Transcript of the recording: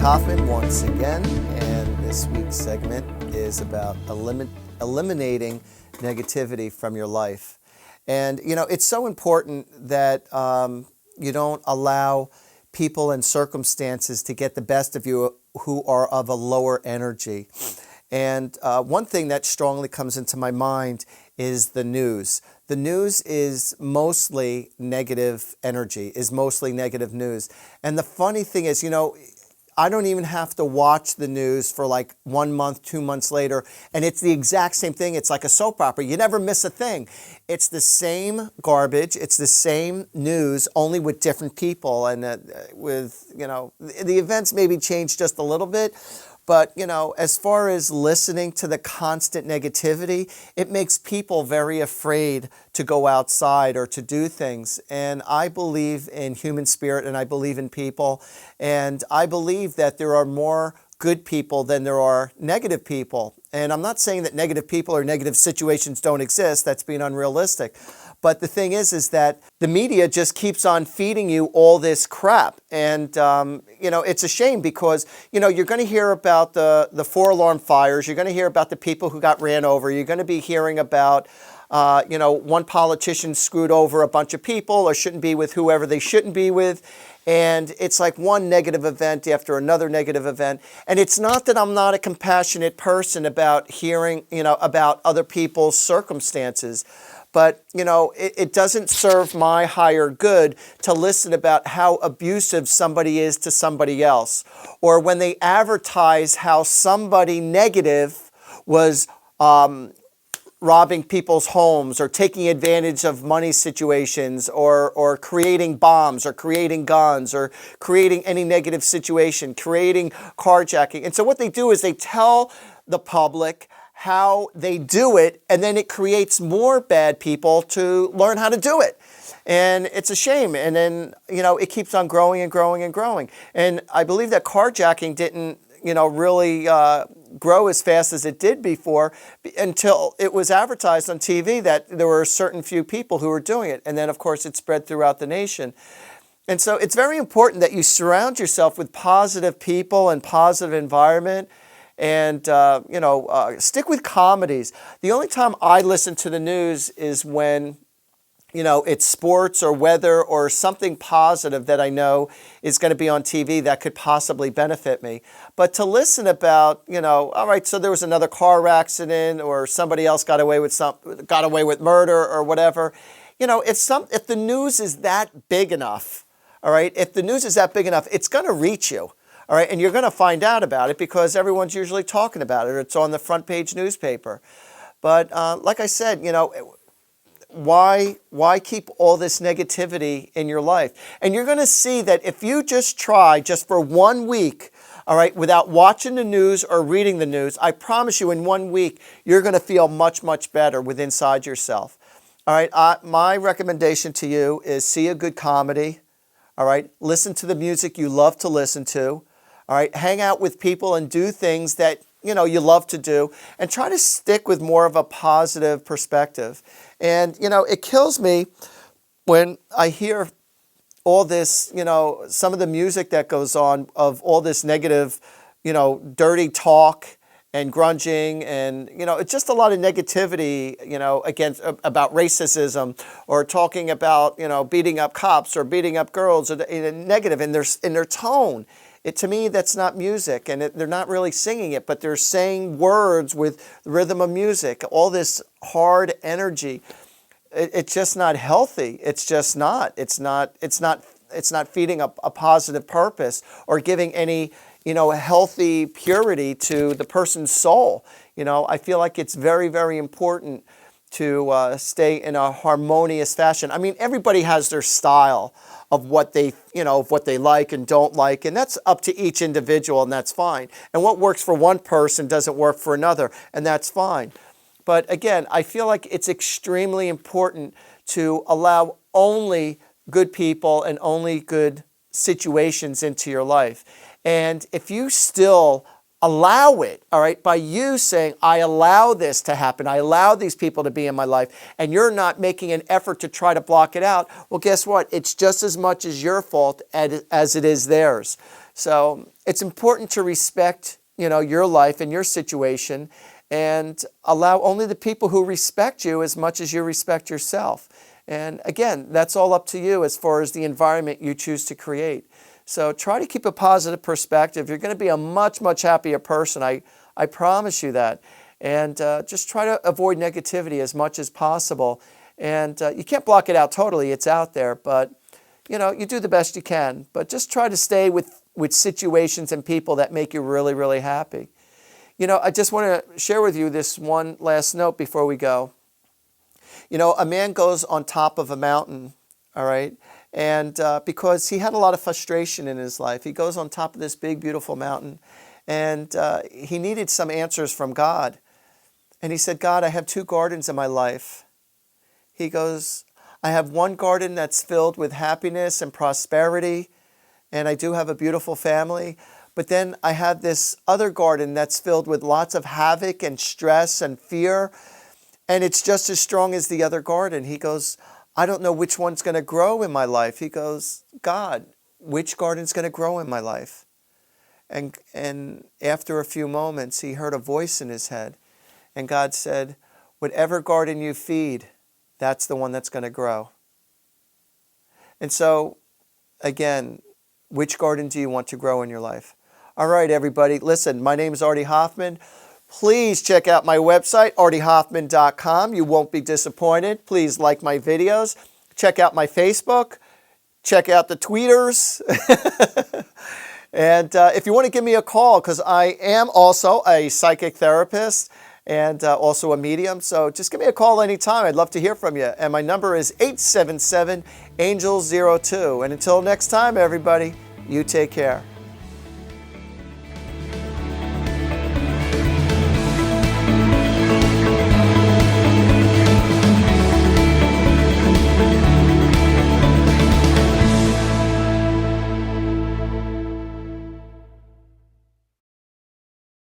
Hoffman once again, and this week's segment is about eliminating negativity from your life. And, it's so important that you don't allow people and circumstances to get the best of you who are of a lower energy. And one thing that strongly comes into my mind is the news. The news is mostly negative energy, is mostly negative news. And the funny thing is, I don't even have to watch the news for like 1 month, 2 months later, and it's the exact same thing. It's like a soap opera. You never miss a thing. It's the same garbage. It's the same news, only with different people. And the events maybe change just a little bit. But, as far as listening to the constant negativity, it makes people very afraid to go outside or to do things. And I believe in human spirit, and I believe in people. And I believe that there are more good people than there are negative people. And I'm not saying that negative people or negative situations don't exist. That's being unrealistic. But the thing is that the media just keeps on feeding you all this crap. And, it's a shame because, you're going to hear about the 4-alarm fires. You're going to hear about the people who got ran over. You're going to be hearing about, one politician screwed over a bunch of people or shouldn't be with whoever they shouldn't be with. And it's like one negative event after another negative event. And it's not that I'm not a compassionate person about hearing, about other people's circumstances. But, it doesn't serve my higher good to listen about how abusive somebody is to somebody else. Or when they advertise how somebody negative was robbing people's homes or taking advantage of money situations or creating bombs or creating guns or creating any negative situation, creating carjacking. And so what they do is they tell the public how they do it, and then it creates more bad people to learn how to do it. And it's a shame. And then, it keeps on growing and growing and growing. And I believe that carjacking didn't, really grow as fast as it did before until it was advertised on TV that there were a certain few people who were doing it. And then, of course, it spread throughout the nation. And so it's very important that you surround yourself with positive people and positive environment. And, stick with comedies. The only time I listen to the news is when, it's sports or weather or something positive that I know is going to be on TV that could possibly benefit me. But to listen about, all right, so there was another car accident or somebody else got away with murder or whatever. If the news is that big enough, all right, if the news is that big enough, it's going to reach you. All right, and you're going to find out about it because everyone's usually talking about it, or it's on the front page newspaper. But like I said, why keep all this negativity in your life? And you're going to see that if you just try just for 1 week, all right, without watching the news or reading the news, I promise you in 1 week, you're going to feel much, much better inside yourself. All right, my recommendation to you is see a good comedy. All right, listen to the music you love to listen to. All right, hang out with people and do things that, you love to do, and try to stick with more of a positive perspective. And, it kills me when I hear all this, some of the music that goes on of all this negative, dirty talk and grunging and, it's just a lot of negativity, about racism or talking about, beating up cops or beating up girls or negative in their tone. To me, that's not music, and they're not really singing it, but they're saying words with the rhythm of music. All this hard energy, it's just not healthy. It's just not. It's not feeding a positive purpose or giving any, healthy purity to the person's soul. I feel like it's very, very important to stay in a harmonious fashion. I mean, everybody has their style of what they like and don't like, and that's up to each individual, and that's fine. And what works for one person doesn't work for another, and that's fine. But again, I feel like it's extremely important to allow only good people and only good situations into your life. And if you still allow it, all right, by you saying, I allow this to happen, I allow these people to be in my life, and you're not making an effort to try to block it out, well, guess what? It's just as much as your fault as it is theirs. So it's important to respect, your life and your situation, and allow only the people who respect you as much as you respect yourself. And again, that's all up to you as far as the environment you choose to create. So try to keep a positive perspective. You're going to be a much, much happier person. I promise you that. And just try to avoid negativity as much as possible. And you can't block it out totally. It's out there. But, you do the best you can. But just try to stay with situations and people that make you really, really happy. I just want to share with you this one last note before we go. A man goes on top of a mountain, all right? And because he had a lot of frustration in his life, he goes on top of this big, beautiful mountain, and he needed some answers from God. And he said, God, I have 2 gardens in my life. He goes, I have one garden that's filled with happiness and prosperity, and I do have a beautiful family. But then I have this other garden that's filled with lots of havoc and stress and fear, and it's just as strong as the other garden. He goes, I don't know which one's going to grow in my life. He goes, God, which garden's going to grow in my life? And after a few moments, he heard a voice in his head. And God said, whatever garden you feed, that's the one that's going to grow. And so, again, which garden do you want to grow in your life? All right, everybody. Listen, my name is Artie Hoffman. Please check out my website, artiehoffman.com. You won't be disappointed. Please like my videos. Check out my Facebook. Check out the tweeters. And if you want to give me a call, because I am also a psychic therapist and also a medium, so just give me a call anytime. I'd love to hear from you. And my number is 877-ANGEL-02. And until next time, everybody, you take care.